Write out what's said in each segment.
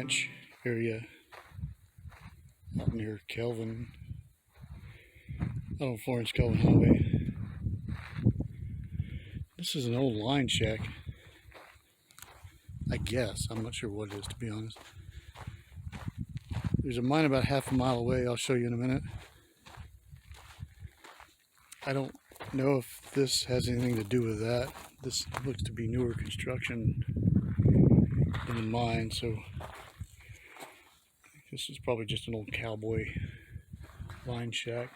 Ranch area out near Kelvin, out on Florence-Kelvin Highway. This is an old line shack, I guess. I'm not sure what it is, to be honest. There's a mine about half a mile away. I'll show you in a minute. I don't know if this has anything to do with that. This looks to be newer construction in the mine, so this is probably just an old cowboy line shack.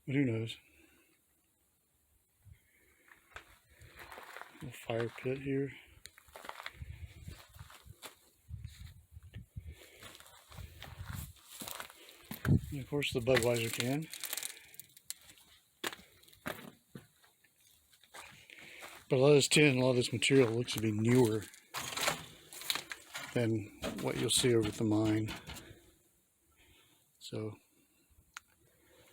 But who knows? A fire pit here. And of course the Budweiser can. But a lot of this tin, a lot of this material looks to be newer than what you'll see over at the mine. So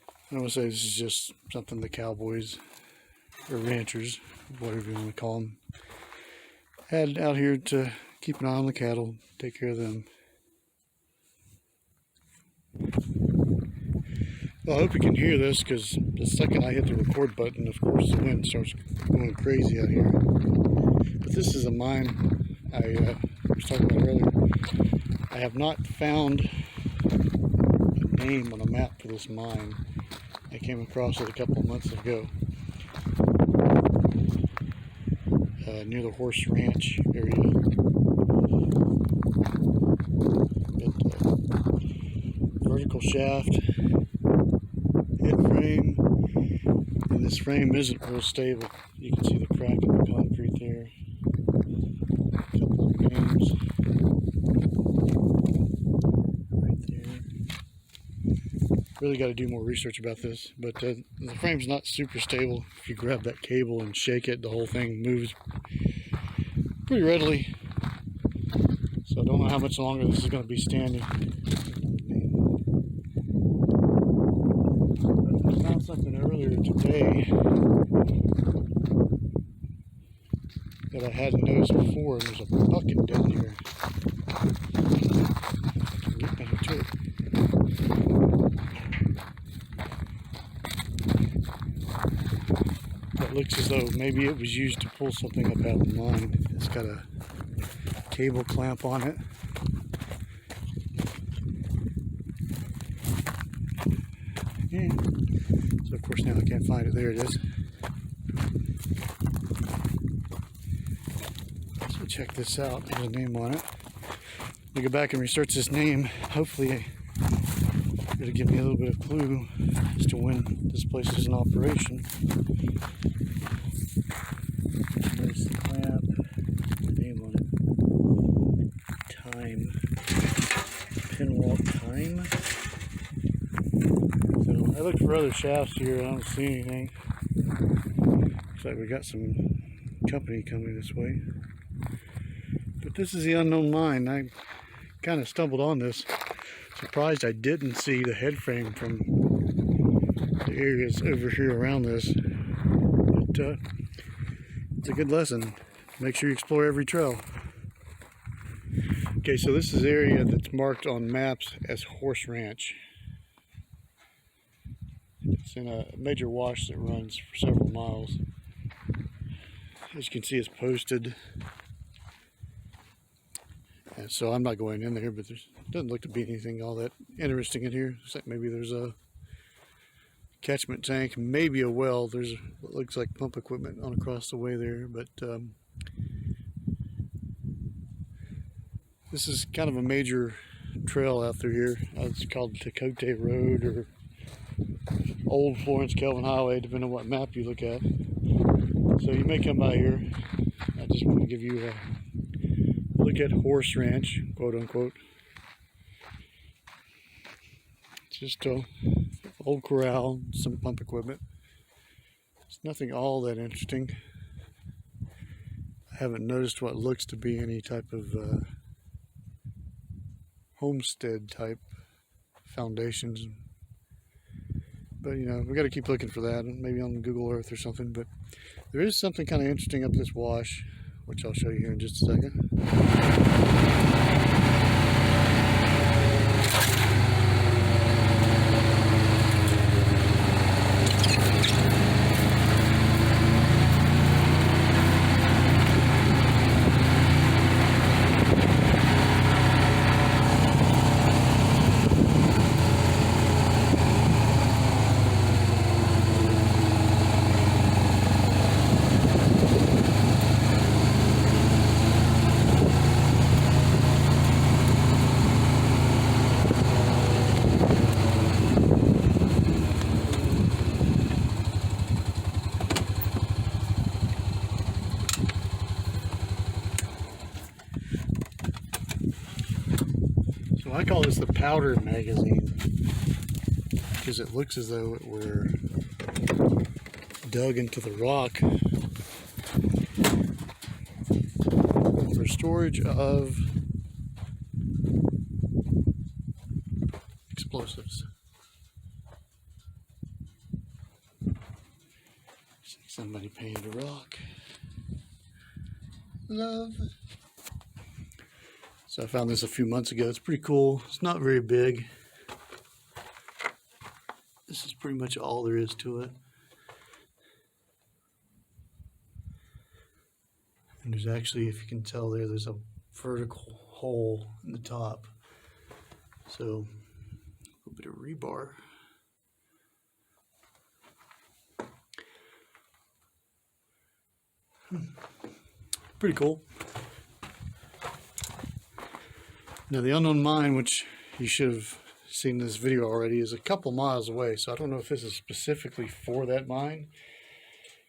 I don't want to say this is just something the cowboys or ranchers, whatever you want to call them, had out here to keep an eye on the cattle, take care of them. Well, I hope you can hear this, because the second I hit the record button, of course, the wind starts going crazy out here. But this is a mine I was talking about earlier. I have not found a name on a map for this mine. I came across it a couple of months ago near the Horse Ranch area. But, vertical shaft, head frame, and this frame isn't real stable. You can see the crack in the concrete there. A couple of beams right there. Really got to do more research about this, but the frame's not super stable. If you grab that cable and shake it, the whole thing moves pretty readily. So I don't know how much longer this is going to be standing. I found something earlier today that I hadn't noticed before, and there's a bucket down here. Get down to it. It looks as though maybe it was used to pull something up out of the mine. It's got a cable clamp on it. Yeah. So of course now I can't find it. There it is. So check this out. There's a name on it. We go back and research this name. Hopefully it'll give me a little bit of clue as to when this place is in operation. There's the clamp. Name on it. Time. Pinwalk time. So I looked for other shafts here. I don't see anything. Looks like we got some company coming this way. But this is the unknown mine. I kind of stumbled on this. Surprised I didn't see the head frame from the areas over here around this. But it's a good lesson. Make sure you explore every trail. Okay, so this is the area that's marked on maps as Horse Ranch. It's in a major wash that runs for several miles. As you can see, it's posted. And so I'm not going in there, but there doesn't look to be anything all that interesting in here. Except maybe there's a catchment tank, maybe a well. There's what looks like pump equipment on across the way there, but this is kind of a major trail out through here. It's called Tecote Road or Old Florence-Kelvin Highway, depending on what map you look at. So you may come by here. I just want to give you a look at Horse Ranch, quote unquote. It's just a old corral, some pump equipment. It's nothing all that interesting. I haven't noticed what looks to be any type of homestead type foundations. But you know, we got to keep looking for that, maybe on Google Earth or something. But there is something kind of interesting up this wash, which I'll show you here in just a second. So I call this the powder magazine because it looks as though it were dug into the rock for storage of explosives. Somebody painted a rock. Love. So I found this a few months ago. It's pretty cool. It's not very big. This is pretty much all there is to it. And there's actually, if you can tell there, there's a vertical hole in the top. So a little bit of rebar. Pretty cool. Now the unknown mine, which you should have seen in this video already, is a couple miles away. So I don't know if this is specifically for that mine,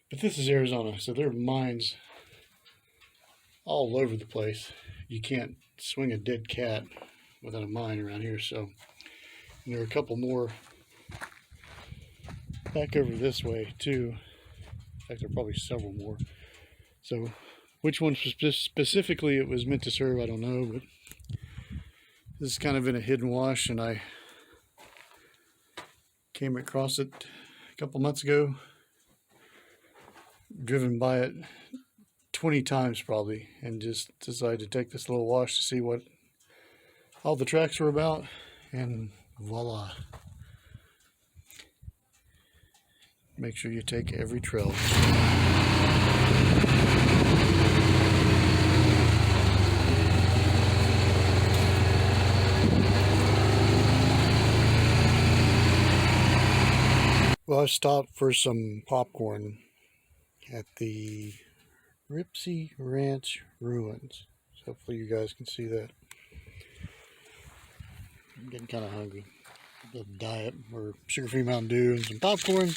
but this is Arizona, so there are mines all over the place. You can't swing a dead cat without a mine around here. So and there are a couple more back over this way too. In fact, there are probably several more. So which one specifically it was meant to serve, I don't know, but this is kind of in a hidden wash, and I came across it a couple months ago. Driven by it 20 times probably, and just decided to take this little wash to see what all the tracks were about, and voila. Make sure you take every trail. Well, I stopped for some popcorn at the Ripsey Ranch ruins. So hopefully you guys can see that. I'm getting kind of hungry. A little diet or sugar-free Mountain Dew and some popcorn.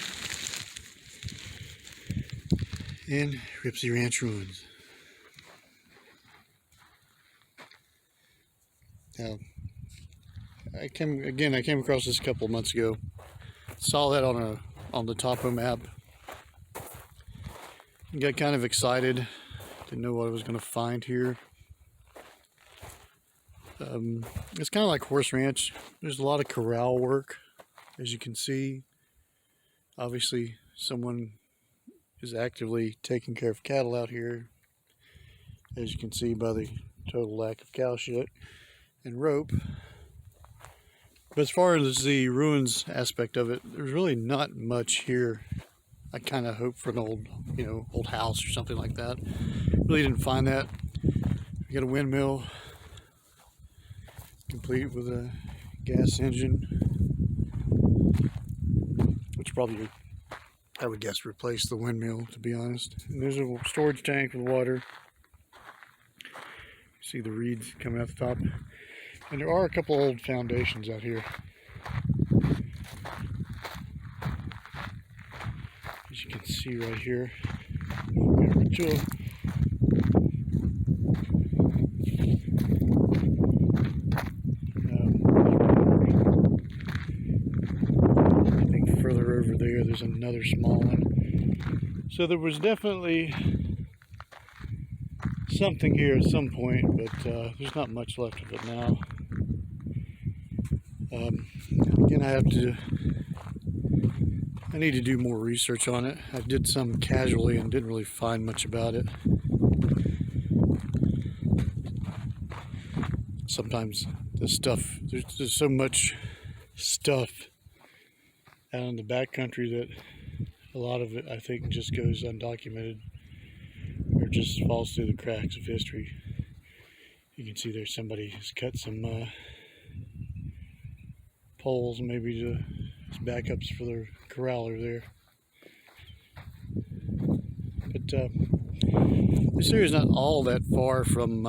And Ripsey Ranch ruins. Now, I came across this a couple of months ago. Saw that on the topo map. Got kind of excited. Didn't know what I was going to find here. It's kind of like horse ranch. There's a lot of corral work, as you can see. Obviously, someone is actively taking care of cattle out here, as you can see by the total lack of cow shit and rope. But as far as the ruins aspect of it, there's really not much here. I kind of hoped for an old house or something like that. Really didn't find that. We got a windmill, complete with a gas engine, which probably, I would guess, replaced the windmill, to be honest. And there's a storage tank with water. See the reeds coming out the top. And there are a couple old foundations out here. As you can see right here. I think further over there, there's another small one. So there was definitely something here at some point, but there's not much left of it now. Again, I need to do more research on it. I did some casually and didn't really find much about it. sometimes the stuff, there's so much stuff out in the backcountry that a lot of it, I think, just goes undocumented or just falls through the cracks of history. You can see there's somebody who's cut some poles, maybe as backups for their corraler there. But this area is not all that far from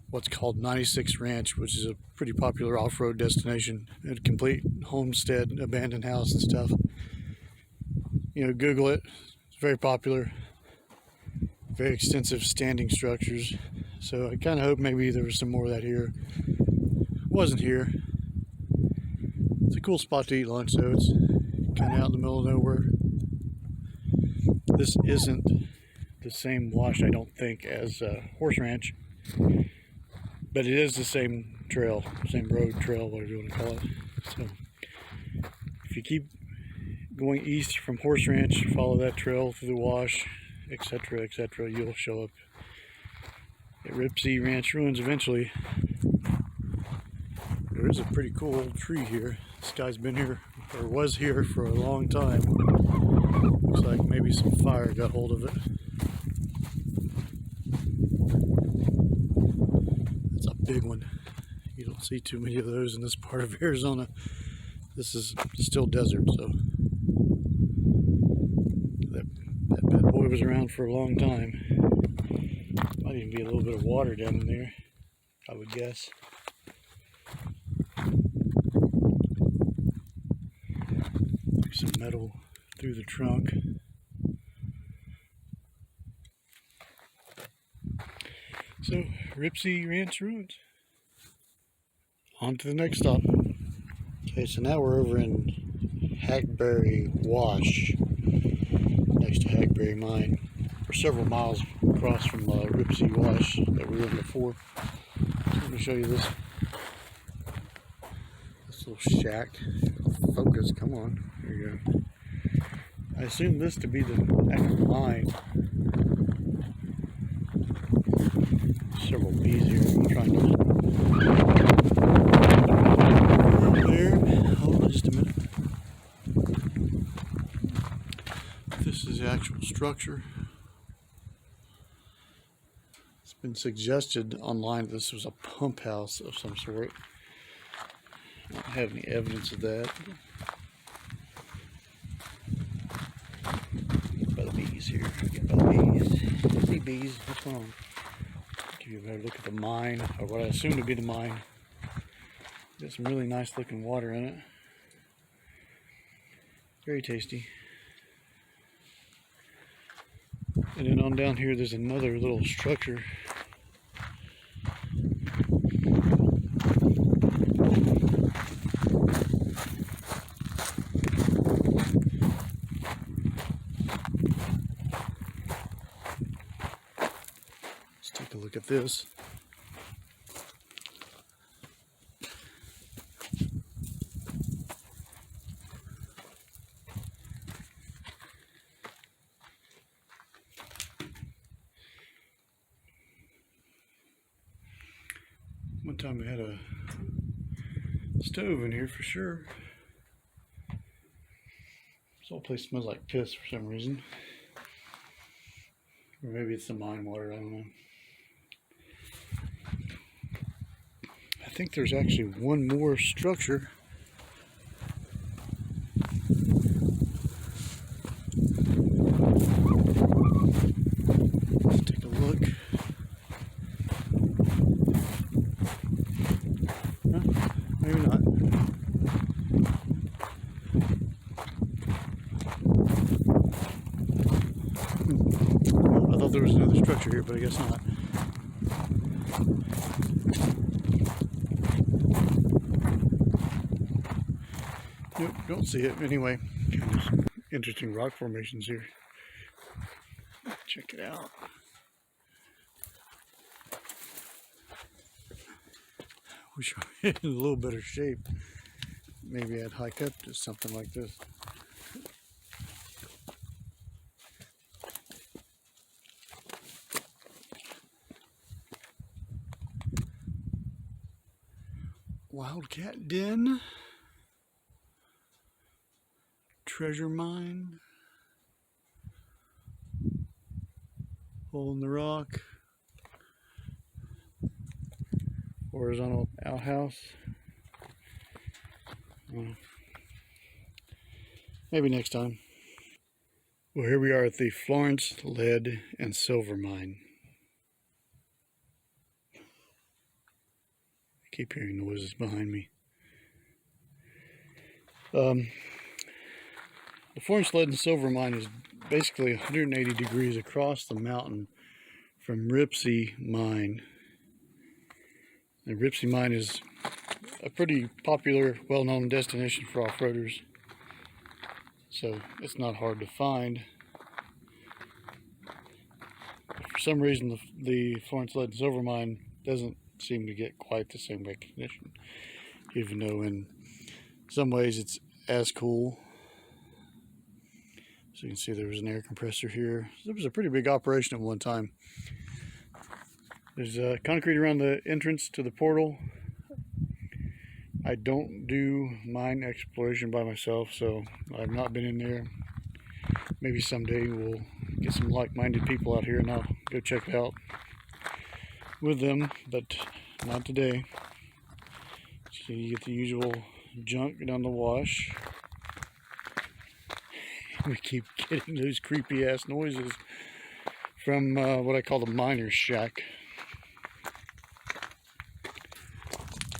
what's called 96 Ranch, which is a pretty popular off-road destination. A complete homestead, abandoned house and stuff. You know, Google it. It's very popular. Very extensive standing structures. So I kind of hope maybe there was some more of that here. Wasn't here. It's a cool spot to eat lunch, though. It's kind of out in the middle of nowhere. This isn't the same wash, I don't think, as Horse Ranch. But it is the same trail, same road trail, whatever you want to call it. So if you keep going east from Horse Ranch, follow that trail through the wash, etc., you'll show up at Ripsey Ranch ruins eventually. There is a pretty cool old tree here. This guy's been here, or was here, for a long time. Looks like maybe some fire got hold of it. That's a big one. You don't see too many of those in this part of Arizona. This is still desert, so that bad boy was around for a long time. Might even be a little bit of water down in there, I would guess. Some metal through the trunk. So, Ripsey Ranch ruins. On to the next stop. Okay, so now we're over in Hackberry Wash, next to Hackberry Mine. We're several miles across from Ripsey Wash that we were in before. So let me show you this little shack. Focus, come on. There you go. I assume this to be the actual mine. Several bees here. I'm trying to. There. Hold on just a minute. This is the actual structure. It's been suggested online that this was a pump house of some sort. I don't have any evidence of that. Get by the bees here. Get by the bees. Hey bees, what's going on? Give you a better look at the mine, or what I assume to be the mine. Got some really nice looking water in it. Very tasty. And then on down here there's another little structure. Let's take a look at this. One time we had a stove in here for sure. This whole place smells like piss for some reason. Or maybe it's the mine water, I don't know. I think there's actually one more structure. Let's take a look. Huh? Maybe not. I thought there was another structure here, but I guess not. Nope, don't see it. Anyway, interesting rock formations here. Check it out. Wish I was in a little better shape. Maybe I'd hike up to something like this. Wildcat Den. Treasure mine. Hole in the rock. Horizontal outhouse. Maybe next time. Well, here we are at the Florence Lead and Silver Mine. I keep hearing noises behind me. The Florence Lead and Silver Mine is basically 180 degrees across the mountain from Ripsey Mine. The Ripsey Mine is a pretty popular, well-known destination for off-roaders, so it's not hard to find. For some reason, the Florence Lead and Silver Mine doesn't seem to get quite the same recognition, even though in some ways it's as cool. So you can see there was an air compressor here. It was a pretty big operation at one time. There's concrete around the entrance to the portal. I don't do mine exploration by myself, so I've not been in there. Maybe someday we'll get some like-minded people out here and I'll go check it out with them, but not today. So you get the usual junk down the wash. We keep getting those creepy ass noises from what I call the miner's shack.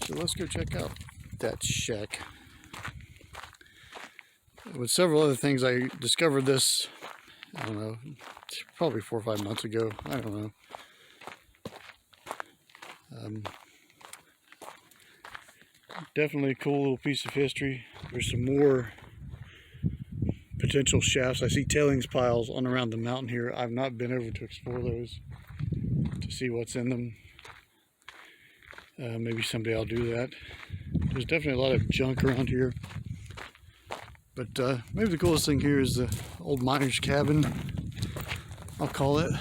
So let's go check out that shack. With several other things, I discovered this, I don't know, probably 4 or 5 months ago. I don't know. Definitely a cool little piece of history. There's some more potential shafts. I see tailings piles on around the mountain here. I've not been over to explore those to see what's in them. Maybe someday I'll do that. There's definitely a lot of junk around here. But maybe the coolest thing here is the old miner's cabin, I'll call it.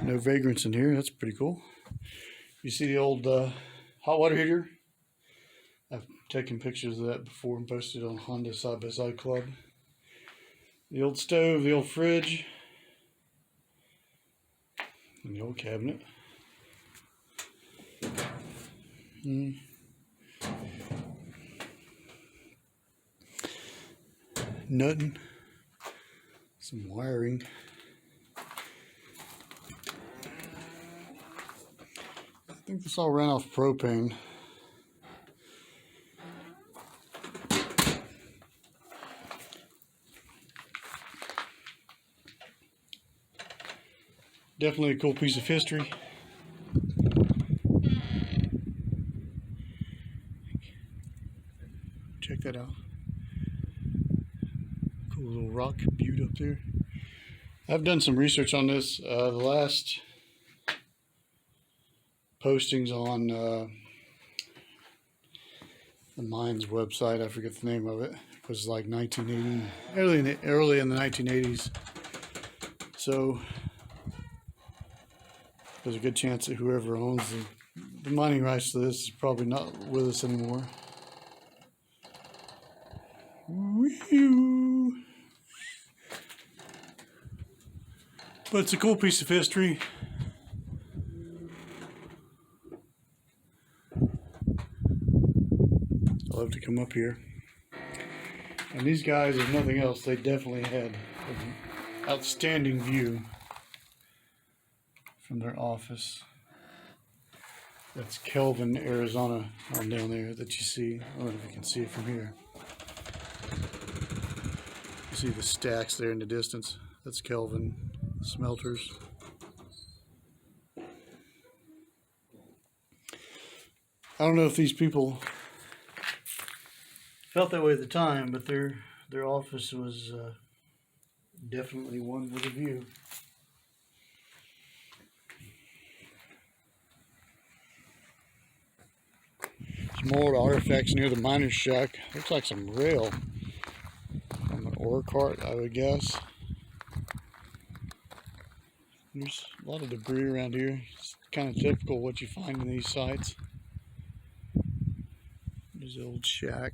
No vagrants in here, that's pretty cool. You see the old hot water heater? I've taken pictures of that before and posted on Honda Side by Side Club. The old stove, the old fridge, and the old cabinet. Nothing. Some wiring. I think this all ran off propane. Definitely a cool piece of history. Check that out. Cool little rock butte up there. I've done some research on this. The last postings on the mine's website, I forget the name of it, was like 1980, early in the 1980s. So there's a good chance that whoever owns the mining rights to this is probably not with us anymore. But it's a cool piece of history. I love to come up here. And these guys, if nothing else, they definitely had an outstanding view from their office. That's Kelvin, Arizona, on down there that you see. I don't know if you can see it from here. You see the stacks there in the distance. That's Kelvin smelters. I don't know if these people felt that way at the time, but their office was definitely one with a view. Some old artifacts near the miner's shack. Looks like some rail. ore cart, I would guess. There's a lot of debris around here. It's kind of typical what you find in these sites. There's the old shack.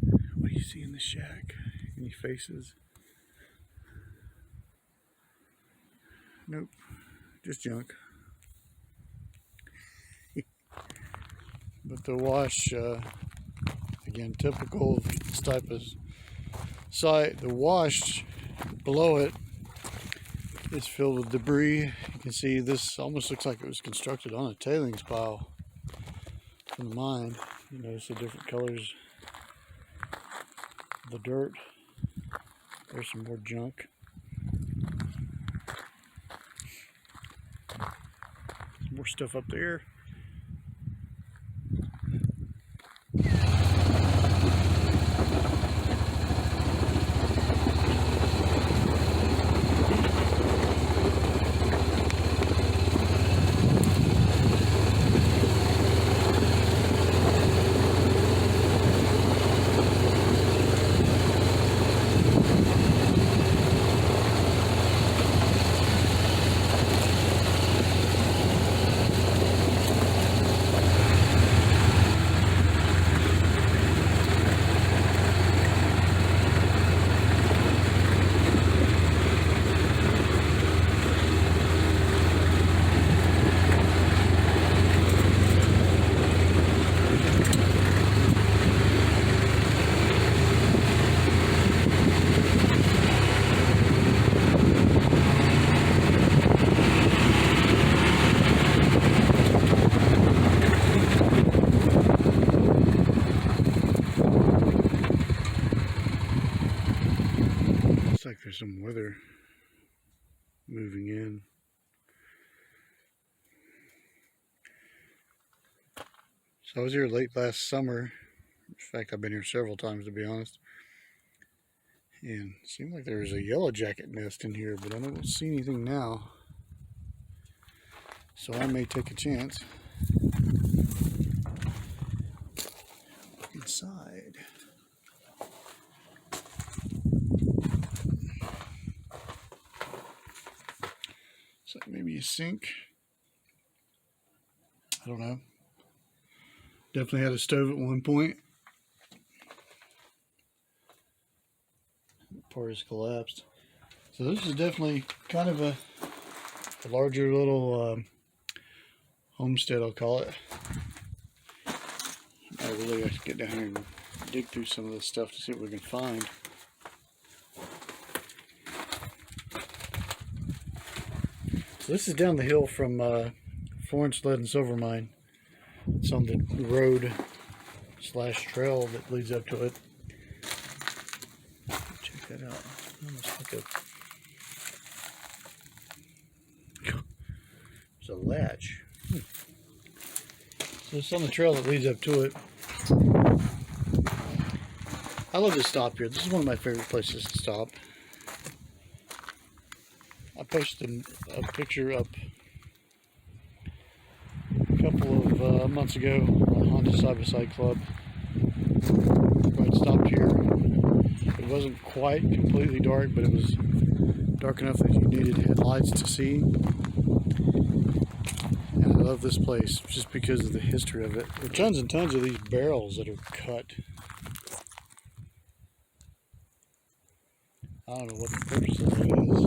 What do you see in the shack? Any faces? Nope, just junk. But the wash, again, typical of this type of site. The wash below it is filled with debris. You can see this almost looks like it was constructed on a tailings pile from the mine. You notice the different colors of the dirt. There's some more junk. Some more stuff up there. Looks like there's some weather moving in. So I was here late last summer. In fact, I've been here several times, to be honest. And it seemed like there was a yellow jacket nest in here, but I don't see anything now. So I may take a chance. Look inside. Looks like maybe a sink. I don't know. Definitely had a stove at one point. Part is collapsed. So this is definitely kind of a larger little homestead, I'll call it. I really have to get down here and dig through some of this stuff to see what we can find. So this is down the hill from Florence Lead and Silver Mine. It's on the road / trail that leads up to it. Check that out. Almost like there's a latch. So it's on the trail that leads up to it. I love to stop here. This is one of my favorite places to stop. I posted a picture up a couple of months ago on the Honda Side-by-Side Club. I stopped here. It wasn't quite completely dark, but it was dark enough that you needed headlights to see. And I love this place just because of the history of it. There are tons and tons of these barrels that are cut. I don't know what the purpose of it is.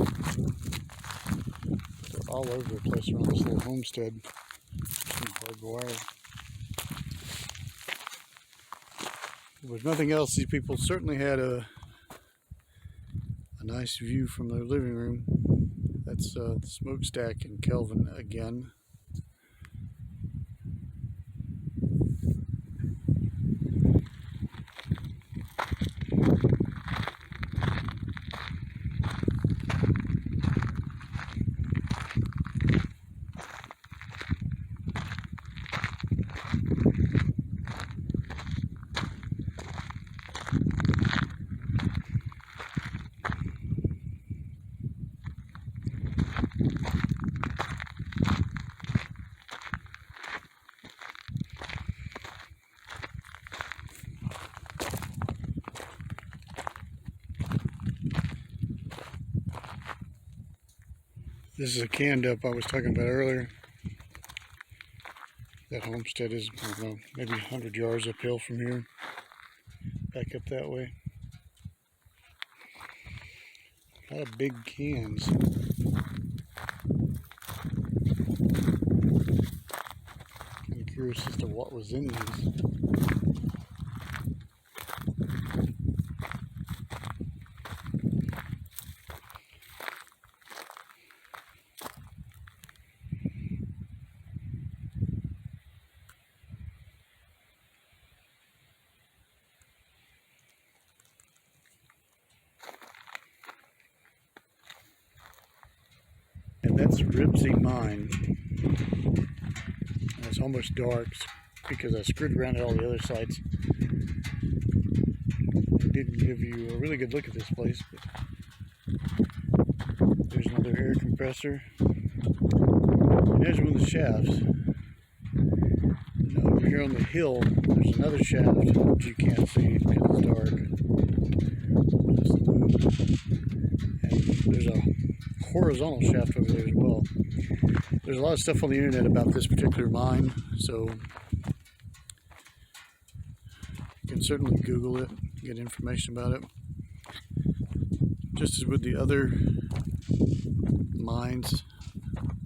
They're all over the place around this little homestead. Some hard wire. If there's nothing else, these people certainly had a nice view from their living room. That's the smokestack in Kelvin again. This is a can dump I was talking about earlier. That homestead is, I don't know, maybe 100 yards uphill from here. Back up that way. A lot of big cans. Kind of curious as to what was in these. And that's Ripsey Mine. And it's almost dark because I screwed around at all the other sites. I didn't give you a really good look at this place, but there's another air compressor. And there's one of the shafts. Now over here on the hill, there's another shaft which you can't see because it's dark. And there's a horizontal shaft over there as well. There's a lot of stuff on the internet about this particular mine, so you can certainly Google it, get information about it. Just as with the other mines,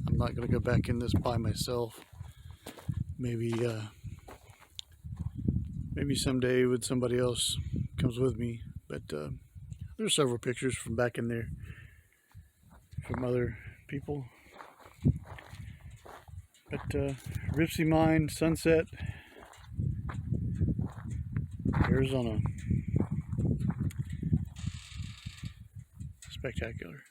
I'm not going to go back in this by myself. Maybe someday with somebody else comes with me, but there's several pictures from back in there from other people. But Ripsey Mine, sunset, Arizona. Spectacular.